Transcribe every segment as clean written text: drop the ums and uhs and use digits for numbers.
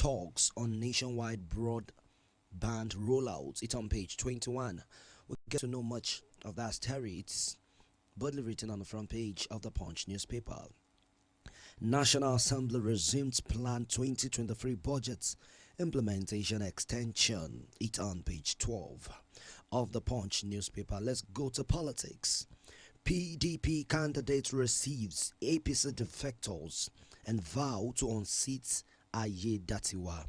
talks on nationwide broadband rollout. It's on page 21. We get to know much of that story. It's boldly written on the front page of the Punch newspaper. National Assembly resumes Plan 2023 budgets implementation extension. It's on page 12 of the Punch newspaper. Let's go to politics. PDP candidate receives APC defectors and vow to unseat Ayedatiwa.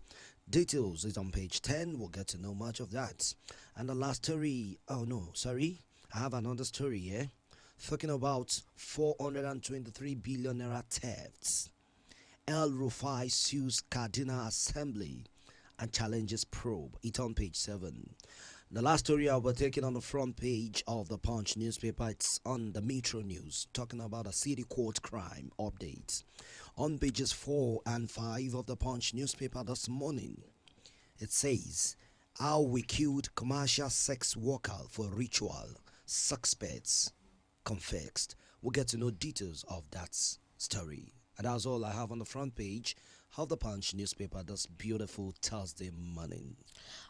Details is on page 10. We'll get to know much of that. And the last story, oh no, sorry, I have another story here. Talking about 423 billion naira thefts. El Rufai sues Cardinal Assembly and challenges probe. It's on page 7. The last story I'll be taking on the front page of the Punch newspaper, it's on the Metro News, talking about a city court crime update. On pages 4 and 5 of the Punch newspaper this morning, it says, how we killed commercial sex worker for ritual, suspects confessed. We'll get to know details of that story. And that's all I have on the front page of the Punch newspaper this beautiful Thursday morning.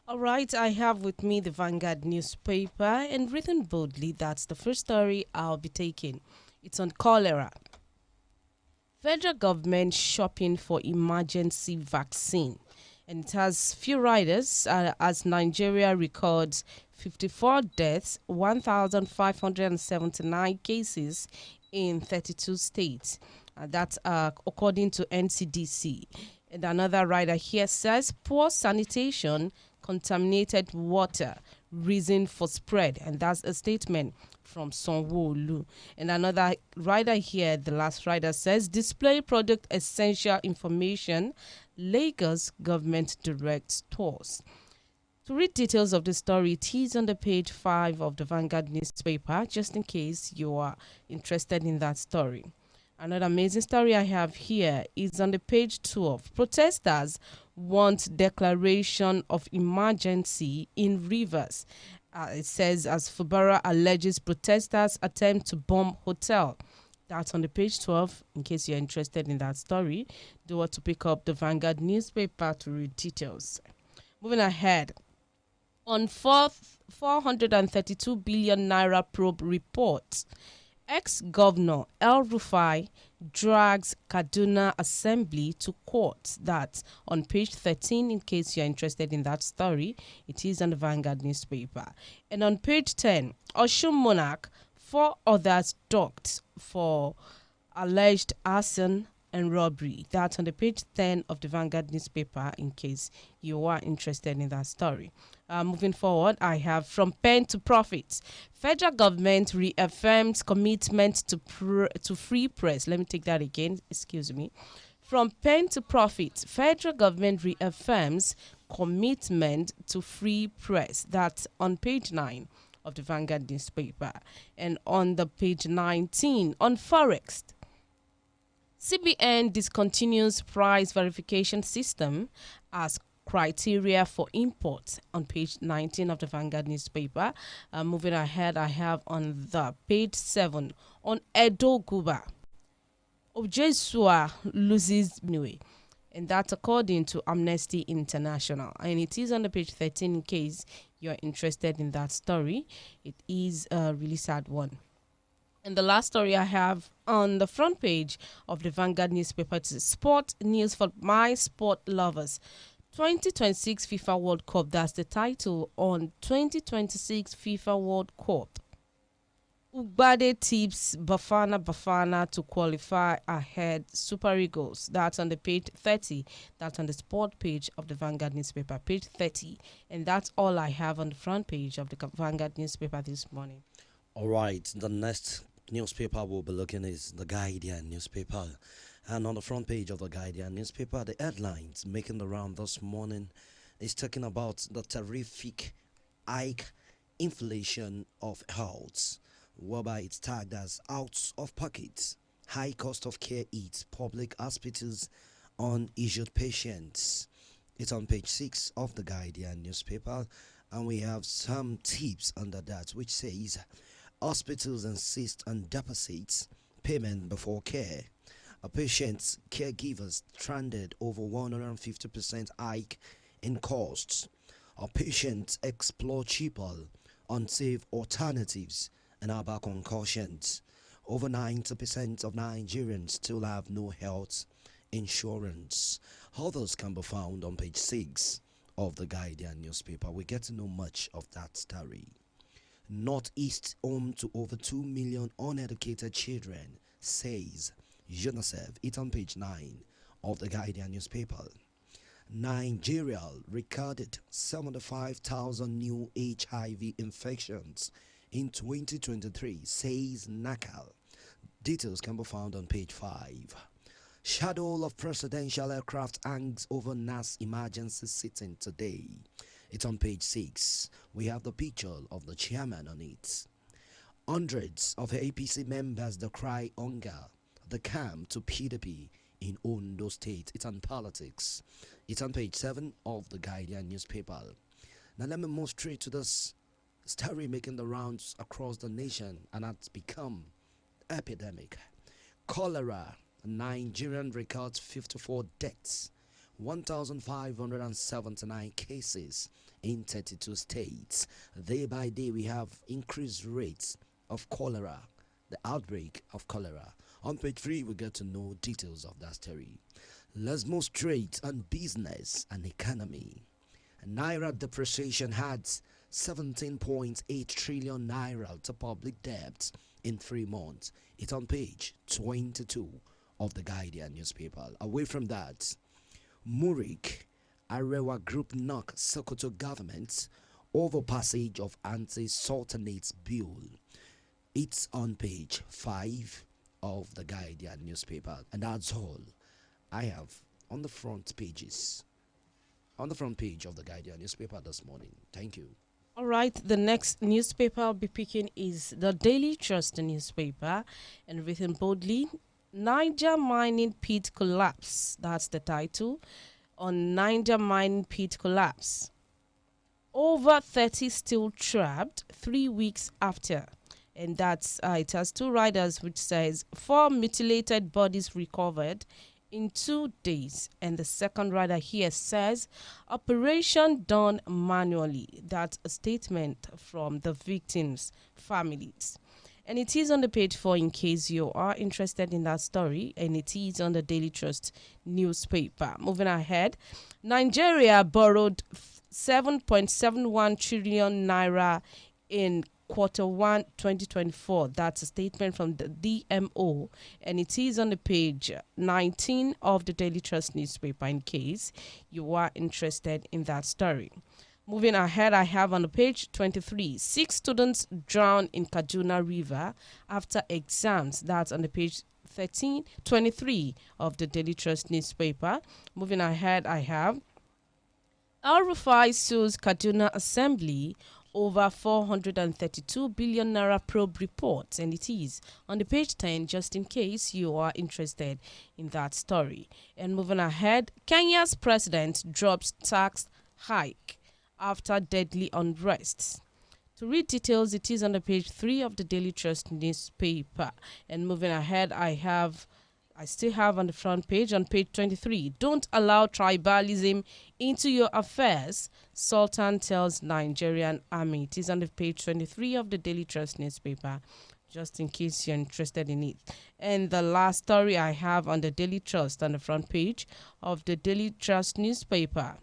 All right, I have with me the Vanguard newspaper, and written boldly, that's the first story I'll be taking. It's on cholera. Federal government shopping for emergency vaccine. And it has few riders as Nigeria records 54 deaths, 1,579 cases in 32 states. That's according to NCDC. And another rider here says poor sanitation, contaminated water, reason for spread. And that's a statement from Sanwo-Olu. And another rider here, the last rider says display product essential information, Lagos government directs stores. To read details of the story, it is on the page 5 of the Vanguard newspaper, just in case you are interested in that story. Another amazing story I have here is on the page 12. Protesters want declaration of emergency in Rivers. It says as Fubara alleges protesters attempt to bomb hotel. That's on the page 12. In case you're interested in that story, do want to pick up the Vanguard newspaper to read details. Moving ahead. On 432 billion naira probe report, ex-governor El Rufai drags Kaduna Assembly to court. That's on page 13 in case you're interested in that story. It is on the Vanguard newspaper. And on page 10, Osun Monarch, 4 others docked for alleged arson and robbery. That's on the page 10 of the Vanguard newspaper in case you are interested in that story. Moving forward, I have from pen to profit. Federal government reaffirms commitment to free press. Let me take that again. Excuse me. From pen to profit, federal government reaffirms commitment to free press. That's on page 9 of the Vanguard newspaper. And on the page 19, on Forex, CBN discontinues price verification system as criteria for import on page 19 of the Vanguard newspaper. Moving ahead, I have on the page 7 on Edo Guba. Ojesua loses Benue, and that's according to Amnesty International. And it is on the page 13 in case you're interested in that story. It is a really sad one. And the last story I have on the front page of the Vanguard newspaper is sport news for my sport lovers. 2026 FIFA World Cup, that's the title on 2026 FIFA World Cup. Ugbade tips Bafana to qualify ahead Super Eagles. That's on the page 30. That's on the sport page of the Vanguard newspaper, page 30. And that's all I have on the front page of the Vanguard newspaper this morning. All right, the next newspaper we'll be looking is the Guardian newspaper. And on the front page of the Guardian newspaper, the headlines making the round this morning is talking about the terrific hike inflation of health, whereby it's tagged as out of pocket. High cost of care eats public hospitals on injured patients. It's on page 6 of the Guardian newspaper, and we have some tips under that, which says hospitals insist on deposits payment before care. A patient's caregivers stranded over 150% hike in costs. Our patients explore cheaper, unsafe alternatives and are back on cautions. Over 90% of Nigerians still have no health insurance. Others can be found on page 6 of the Guardian newspaper. We get to know much of that story. Northeast home to over 2 million uneducated children, says UNICEF. It's on page 9 of the Guardian newspaper. Nigeria recorded 75,000 new HIV infections in 2023, says NACAL. Details can be found on page 5. Shadow of presidential aircraft hangs over NAS emergency sitting today. It's on page 6. We have the picture of the chairman on it. Hundreds of APC members decry hunger, the camp to PDP in Ondo State. It's on politics. It's on page 7 of the Guardian newspaper. Now let me move straight to this story making the rounds across the nation and has become epidemic. Cholera. Nigerian records 54 deaths, 1,579 cases in 32 states. Day by day, we have increased rates of cholera, the outbreak of cholera. On page 3, we get to know details of that story. Let's move straight on business and economy. Naira depreciation adds 17.8 trillion naira to public debt in 3 months. It's on page 22 of the Guardian newspaper. Away from that, Murik, Arewa Group knock Sokoto government over passage of anti-sultanates bill. It's on page 5 of the Guardian newspaper. And that's all I have on the front pages. On the front page of the Guardian newspaper this morning. Thank you. All right, the next newspaper I'll be picking is the Daily Trust newspaper, and written boldly, Niger mining pit collapse. That's the title. On Niger mining pit collapse. Over 30 still trapped 3 weeks after. And that's it has 2 riders, which says 4 mutilated bodies recovered in 2 days. And the second rider here says operation done manually. That's a statement from the victims' families. And it is on the page 4 in case you are interested in that story. And it is on the Daily Trust newspaper. Moving ahead, Nigeria borrowed 7.71 trillion naira in Q1 2024. That's a statement from the DMO. And it is on the page 19 of the Daily Trust newspaper in case you are interested in that story. Moving ahead, I have on the page 23, 6 students drowned in Kaduna River after exams. That's on the page 23 of the Daily Trust newspaper. Moving ahead, I have Al-Rufai sues Kaduna Assembly over 432 billion naira probe report, and it is on the page 10 just in case you are interested in that story. And moving ahead, Kenya's president drops tax hike after deadly unrest. To read details, it is on the page 3 of the Daily Trust newspaper. And moving ahead, I still have on the front page, on page 23, don't allow tribalism into your affairs, Sultan tells Nigerian army. It is on the page 23 of the Daily Trust newspaper, just in case you're interested in it. And the last story I have on the Daily Trust, on the front page of the Daily Trust newspaper,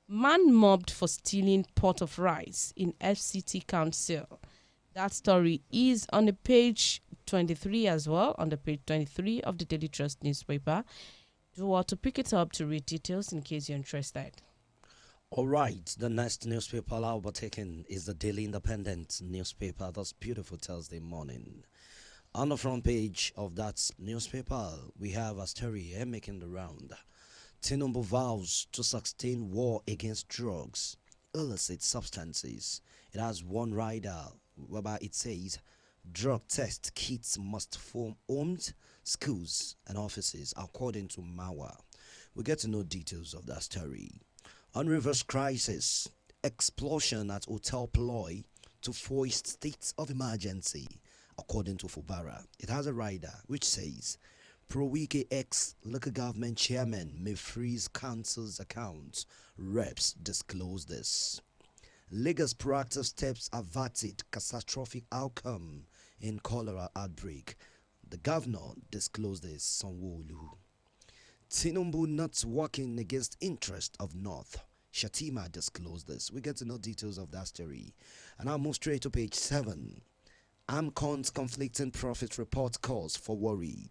man mobbed for stealing pot of rice in FCT council. That story is on the page 23 as well, on the page 23 of the Daily Trust newspaper. Do want to pick it up to read details in case you're interested. All right, the next newspaper I'll be taking is the Daily Independent newspaper this beautiful Thursday morning. On the front page of that newspaper, we have a story here making the round. Tinubu vows to sustain war against drugs, illicit substances. It has one rider whereby it says drug test kits must form homes, schools, and offices, according to Mawa. We get to know details of that story. On reverse crisis, explosion at Hotel Ploy to foist states of emergency, according to Fubara. It has a rider which says Pro-Wiki ex-local government chairman may freeze council's accounts. Reps disclose this. Lagos proactive steps averted catastrophic outcome in cholera outbreak. The governor disclosed this. Sanwo-Olu. Tinubu not working against interest of North. Shatima disclosed this. We get to know details of that story. And I'll move straight to page 7. AMCON's conflicting profit report calls for worry.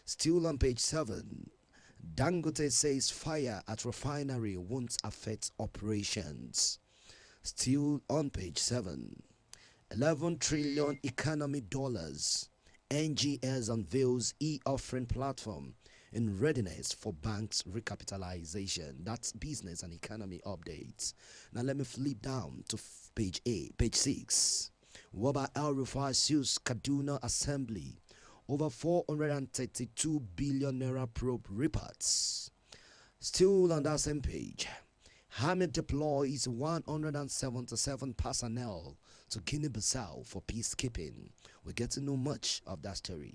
Still on page 7. Dangote says fire at refinery won't affect operations. Still on page 7. 11 trillion economy dollars. NGS unveils e-offering platform in readiness for banks recapitalization. That's business and economy updates. Now let me flip down to page 6. Waba El Rufai sues Kaduna Assembly over 432 billion naira probe reports. Still on that same page, Hamid deploys 177 personnel to Guinea-Bissau for peacekeeping. We get to know much of that story.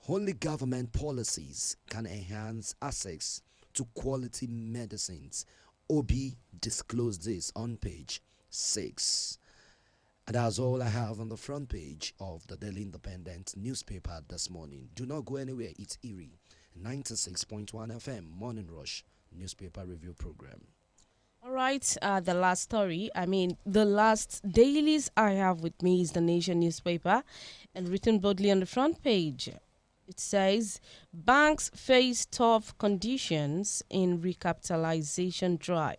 Only government policies can enhance access to quality medicines. Obi disclosed this on page 6. And that's all I have on the front page of the Daily Independent newspaper this morning. Do not go anywhere. It's Erie 96.1 FM Morning Rush newspaper review program. All right, the last story, the last dailies I have with me is the Nation newspaper, and written boldly on the front page. It says, banks face tough conditions in recapitalization drive.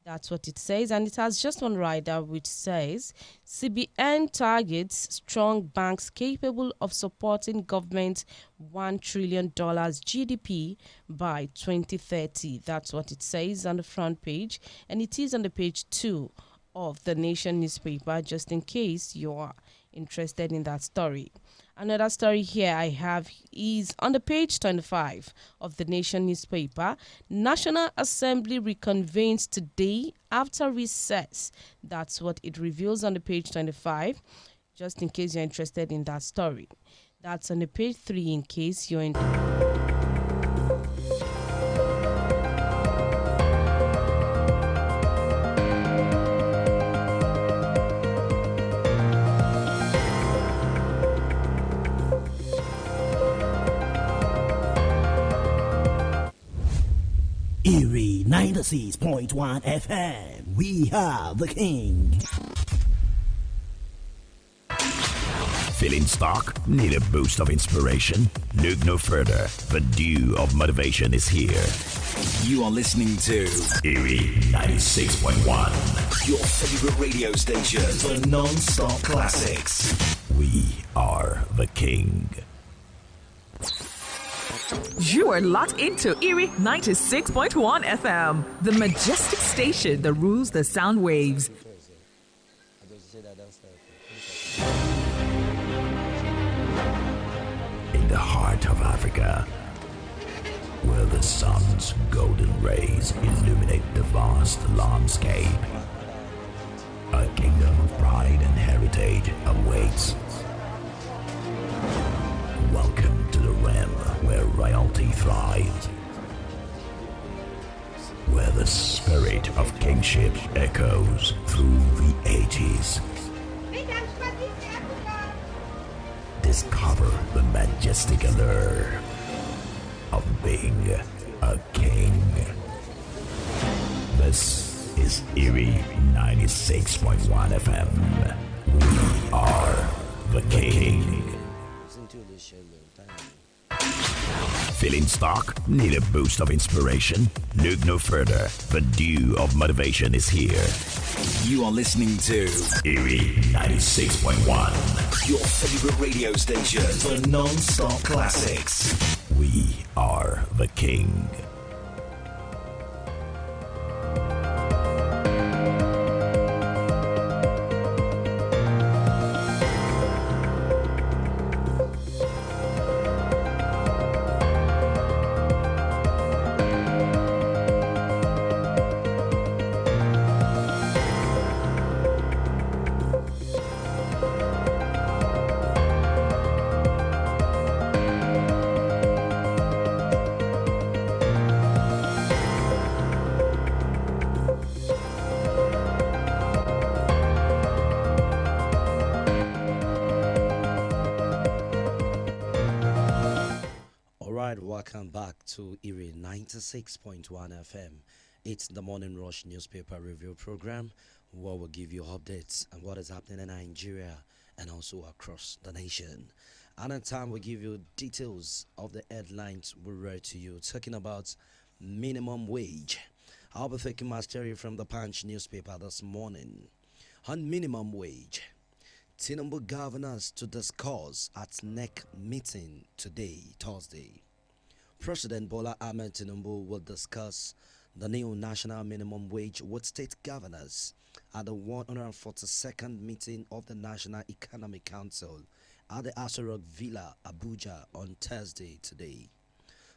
That's what it says, and it has just one rider which says, CBN targets strong banks capable of supporting government's $1 trillion GDP by 2030. That's what it says on the front page, and it is on the page 2 of the Nation newspaper, just in case you are interested in that story. Another story here I have is on the page 25 of the Nation newspaper. National Assembly reconvenes today after recess. That's what it reveals on the page 25, just in case you're interested in that story. That's on the page 3 in case you're interested. Erie 96.1 FM. We are the king. Feeling stuck? Need a boost of inspiration? Look no further. The dew of motivation is here. You are listening to Erie 96.1, your favorite radio station for non-stop classics. We are the king. You are locked into Erie 96.1 FM, the majestic station that rules the sound waves. In the heart of Africa, where the sun's golden rays illuminate the vast landscape, a kingdom of pride and heritage awaits. Welcome to the realm where royalty thrives, where the spirit of kingship echoes through the ages. Discover the majestic allure of being a king. This is Erie 96.1 FM. We are the king. Feeling stuck? Need a boost of inspiration? Look no further. The dew of motivation is here. You are listening to Erie 96.1, your favorite radio station for non-stop classics. We are the king. welcome back to Erie 96.1 FM. It's the Morning Rush newspaper review program where we'll give you updates on what is happening in Nigeria and also across the nation. And in time, we'll give you details of the headlines we read to you, talking about minimum wage. I'll be taking my story from the Punch newspaper this morning. On minimum wage, Tinubu governors to discuss at NEC meeting today, Thursday. President Bola Ahmed Tinubu will discuss the new national minimum wage with state governors at the 142nd meeting of the National Economic Council at the Aso Rock Villa, Abuja on Thursday today.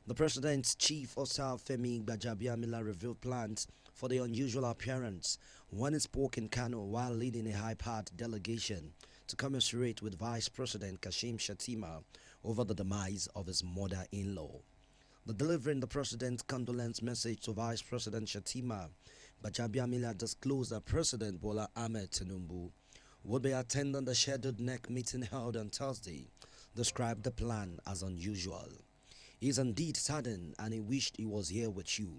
The president's chief of staff, Femi Gbajabiamila, revealed plans for the unusual appearance when he spoke in Kano while leading a high-powered delegation to commiserate with Vice President Kashim Shettima over the demise of his mother-in-law. Delivering the president's condolence message to Vice President Shettima, Gbajabiamila disclosed that President Bola Ahmed Tinubu would be attending the scheduled NEC meeting held on Thursday, described the plan as unusual. He is indeed saddened and he wished he was here with you.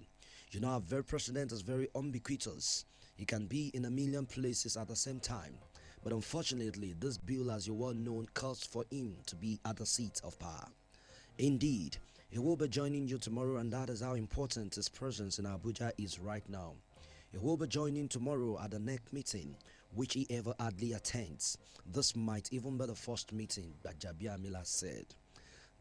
You know, our very president is very ubiquitous. He can be in a million places at the same time. But unfortunately, this bill, as you well know, calls for him to be at the seat of power. Indeed, he will be joining you tomorrow, and that is how important his presence in Abuja is right now. He will be joining tomorrow at the NEC meeting, which he ever hardly attends. This might even be the first meeting, that Gbajabiamila said.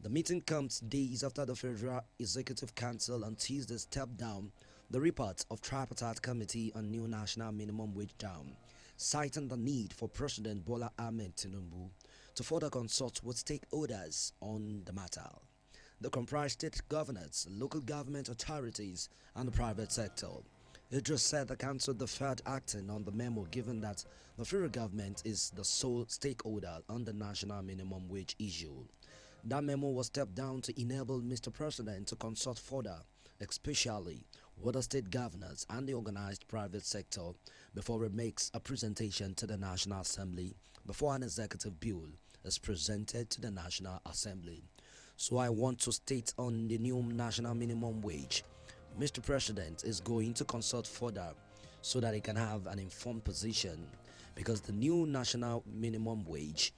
The meeting comes days after the Federal Executive Council on Tuesday stepped down the report of Tripartite Committee on New National Minimum Wage down, citing the need for President Bola Ahmed Tinubu to further consult with stakeholders on the matter. They comprise state governors, local government authorities, and the private sector. It just said the council deferred acting on the memo given that the federal government is the sole stakeholder on the national minimum wage issue. That memo was stepped down to enable Mr. President to consult further, especially with the state governors and the organized private sector, before it makes a presentation to the National Assembly before an executive bill is presented to the National Assembly. So I want to state on the new national minimum wage, Mr. President is going to consult further so that he can have an informed position, because the new national minimum wage,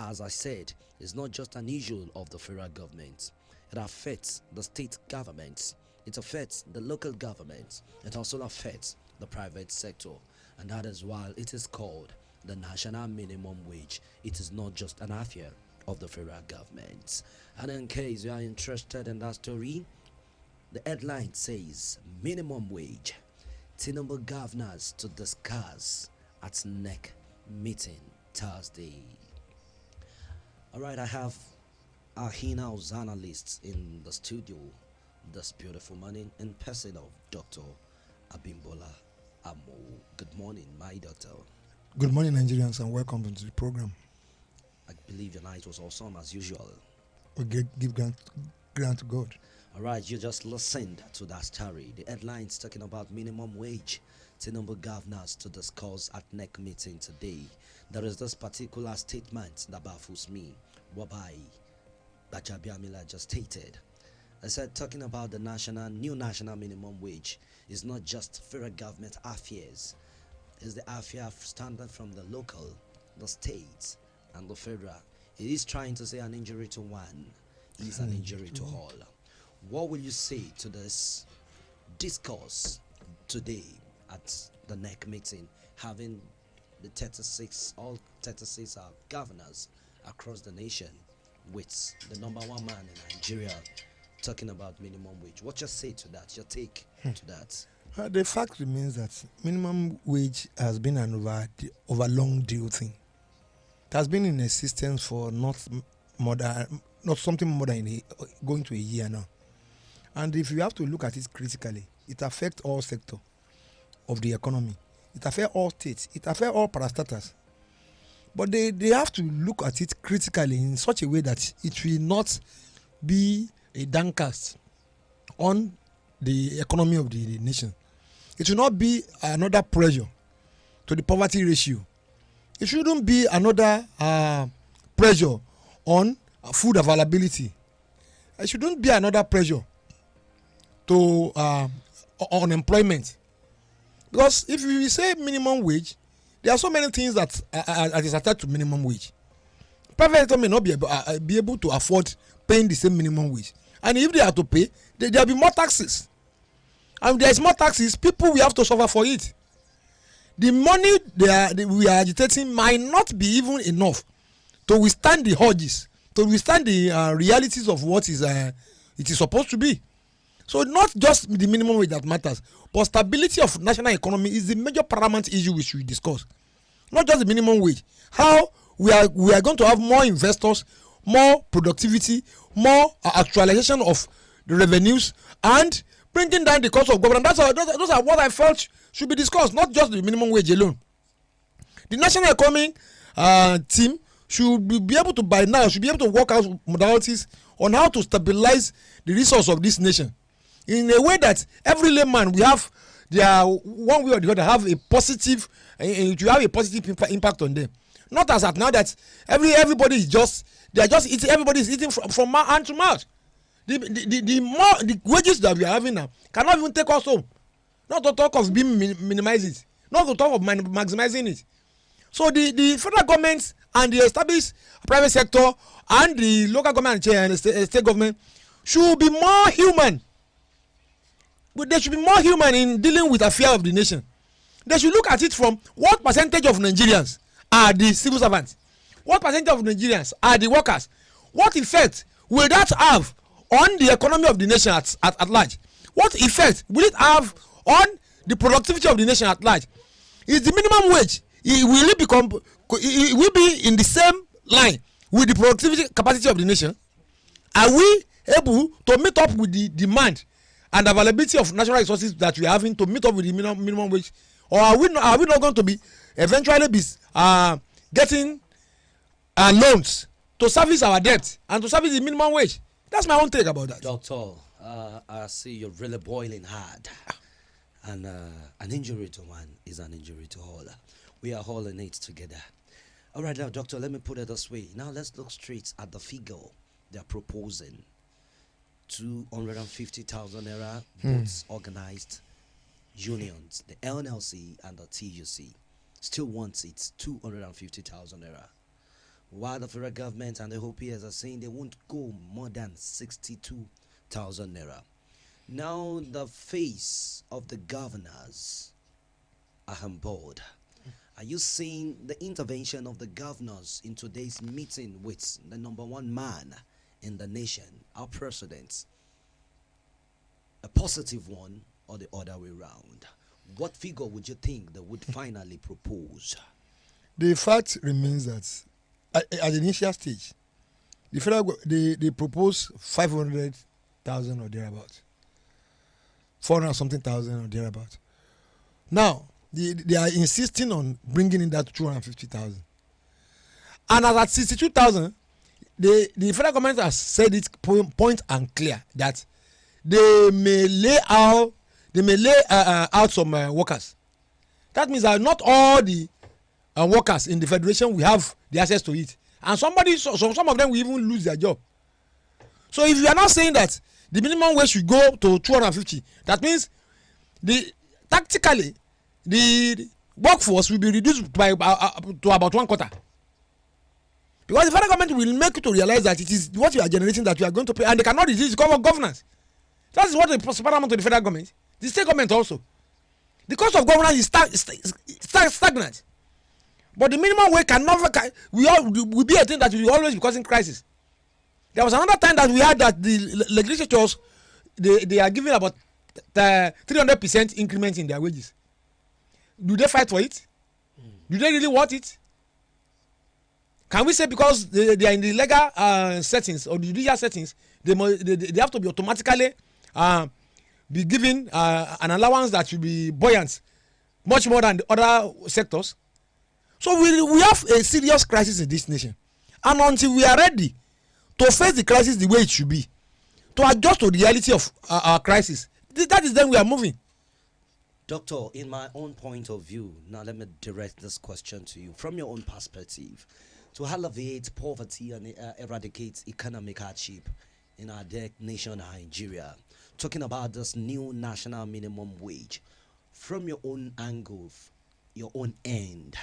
as I said, is not just an issue of the federal government. It affects the state governments, it affects the local governments, it also affects the private sector, and that is why it is called the national minimum wage. It is not just an affair of the federal government. And in case you are interested in that story, the headline says minimum wage, Tinubu governors to discuss at NEC meeting Thursday. Alright, I have our in-house analysts in the studio this beautiful morning in person of Dr. Abimbola Amo. Good morning, my doctor. Good morning, Nigerians, and welcome to the program. I believe your night was awesome as usual. We give grant to God. Alright, you just listened to that story. The headlines talking about minimum wage. Tinubu governors to discuss at NEC meeting today. There is this particular statement that baffles me, whereby Gbajabiamila just stated. I said talking about the new national minimum wage is not just federal government affairs. It's the affair standard from the local, the states, and the federal. It is trying to say an injury to one is an injury to all. What will you say to this discourse today at the NEC meeting, having the 36 governors across the nation with the number one man in Nigeria talking about minimum wage? What you say to that? Your take to that? The fact remains that minimum wage has been an over long due thing. It has been in existence for not something more than going to a year now. And if you have to look at it critically, it affects all sectors of the economy. It affects all states. It affects all parastatals. But they have to look at it critically in such a way that it will not be a downcast on the economy of the nation. It will not be another pressure to the poverty ratio. It shouldn't be another pressure on food availability. it shouldn't be another pressure to unemployment. Because if we say minimum wage, there are so many things that is attached to minimum wage. Private sector may not be able to afford paying the same minimum wage, and if they have to pay, there will be more taxes. And if there is more taxes, people will have to suffer for it. The money we are agitating might not be even enough to withstand the urges, to withstand the realities of what is it is supposed to be. So not just the minimum wage that matters, but stability of national economy is the major paramount issue we should discuss. Not just the minimum wage. How we are going to have more investors, more productivity, more actualization of the revenues, and bringing down the cost of government. Those are what I felt should be discussed, not just the minimum wage alone. The national economy team should be able to by now should be able to work out modalities on how to stabilize the resource of this nation in a way that every layman we have one way or the other have a positive impact on them. Not as at now that everybody is just eating, everybody is eating from hand to mouth. The wages that we are having now cannot even take us home. Not to talk of being minimize it, not to talk of maximizing it. So the federal government and the established private sector and the local government and the state government should be more human. But they should be more human in dealing with the affairs of the nation. They should look at it from what percentage of Nigerians are the civil servants, what percentage of Nigerians are the workers, what effect will that have on the economy of the nation at large, what effect will it have on the productivity of the nation at large. Is the minimum wage it will be in the same line with the productivity capacity of the nation? Are we able to meet up with the demand and availability of natural resources that we are having to meet up with the minimum wage, or are we not going to be eventually getting loans to service our debt and to service the minimum wage? That's my own take about that. Doctor, I see you're really boiling hard. And an injury to one is an injury to all. We are all in it together. All right, now, Doctor, let me put it this way. Now, let's look straight at the figure they're proposing. 250,000 naira, both organized unions, the NLC and the TUC, still wants it 250,000 naira. While the federal government and the whole peers are saying they won't go more than 62,000 naira. Now the face of the governors are on board. Are you seeing the intervention of the governors in today's meeting with the number one man in the nation, our president, a positive one or the other way around? What figure would you think they would finally propose? The fact remains that at the initial stage, the federal they propose 500,000 or thereabout, 400 something thousand or thereabout. Now they are insisting on bringing in that 250,000, and as at 62,000, the federal government has said it point and clear that they may lay out some workers. That means that not all the workers in the federation will have the access to it, and some of them will even lose their job. So if you are not saying that the minimum wage should go to 250, that means tactically the workforce will be reduced by to about 1/4, because the federal government will make you to realize that it is what you are generating that you are going to pay, and they cannot reduce the cost of governance. That is what is paramount to the federal government. The state government also, the cost of governance is stagnant. But the minimum wage will be a thing that will always be causing crisis. There was another time that we had that the legislatures they are giving about 300% increment in their wages. Do they fight for it? Do they really want it? Can we say because they are in the legal settings or the judicial settings, they have to be automatically be given an allowance that should be buoyant, much more than the other sectors? So we have a serious crisis in this nation, and until we are ready to face the crisis the way it should be, to adjust to the reality of our crisis, that is then we are moving. Doctor, in my own point of view, now let me direct this question to you from your own perspective. To alleviate poverty and eradicate economic hardship in our dear nation, Nigeria. Talking about this new national minimum wage. From your own angle, your own end,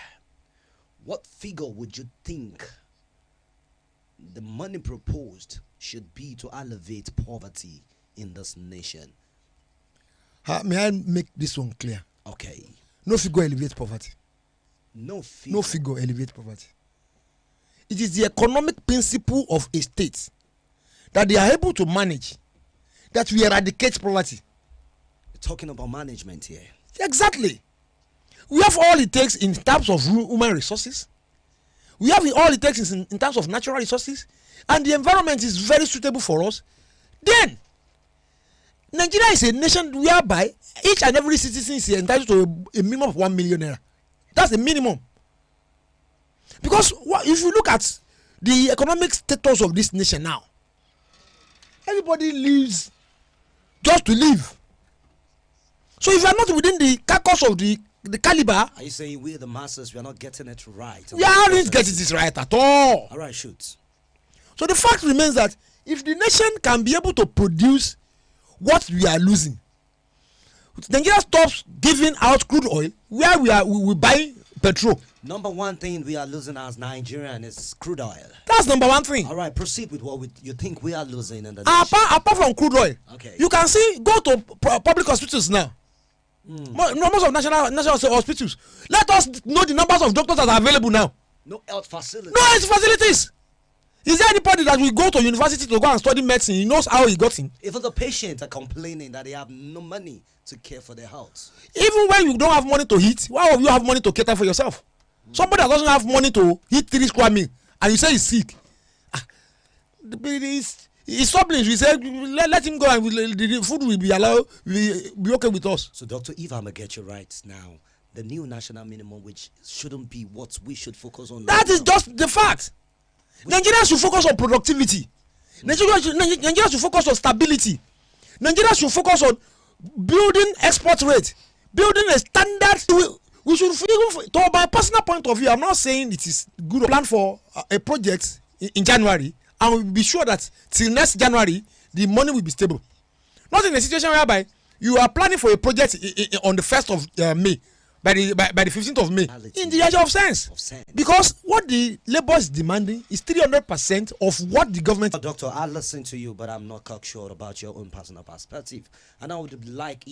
what figure would you think the money proposed should be to elevate poverty in this nation? May I make this one clear? Okay. No figure elevate poverty. No figure. No figure elevate poverty. It is the economic principle of a state that they are able to manage that we eradicate poverty. You're talking about management here. Exactly. We have all it takes in terms of human resources. We have all it takes in terms of natural resources, and the environment is very suitable for us. Then, Nigeria is a nation whereby each and every citizen is entitled to a minimum of 1 million naira. That's the minimum. Because if you look at the economic status of this nation now, everybody lives just to live. So if you are not within the carcass of the caliber, are you saying we the masses, we are not getting it right? We aren't getting it right at all. All right, shoot. So the fact remains that if the nation can be able to produce what we are losing, Nigeria stops giving out crude oil where we buy petrol. Number one thing we are losing as Nigerian is crude oil. That's number one thing. All right, proceed with what you think we are losing in the nation. Apart from crude oil, okay, you can see, go to public hospitals now. Most of national hospitals. Let us know the numbers of doctors that are available now. No health facilities. No health facilities. Is there anybody that will go to university to go and study medicine? He knows how he got in. Even the patients are complaining that they have no money to care for their health. Even when you don't have money to eat, why would you have money to cater for yourself? Somebody that doesn't have money to eat 3 square meal and you say he's sick. He's struggling. We say let him go and the food will be allowed, be okay with us. So, Doctor, if I'm gonna get you right now, the new national minimum wage shouldn't be what we should focus on. That is just the fact. Nigeria should focus on productivity. Nigeria should focus on stability. Nigeria should focus on building export rate, building a standard. We should, to my personal point of view, I'm not saying it is good to plan for a project in January and we'll be sure that till next January the money will be stable. Not in a situation whereby you are planning for a project on the 1st of May, by the 15th of May, in the age of sense. Because what the labor is demanding is 300% of what the government. Doctor, I listen to you, but I'm not cocksure about your own personal perspective, and I would like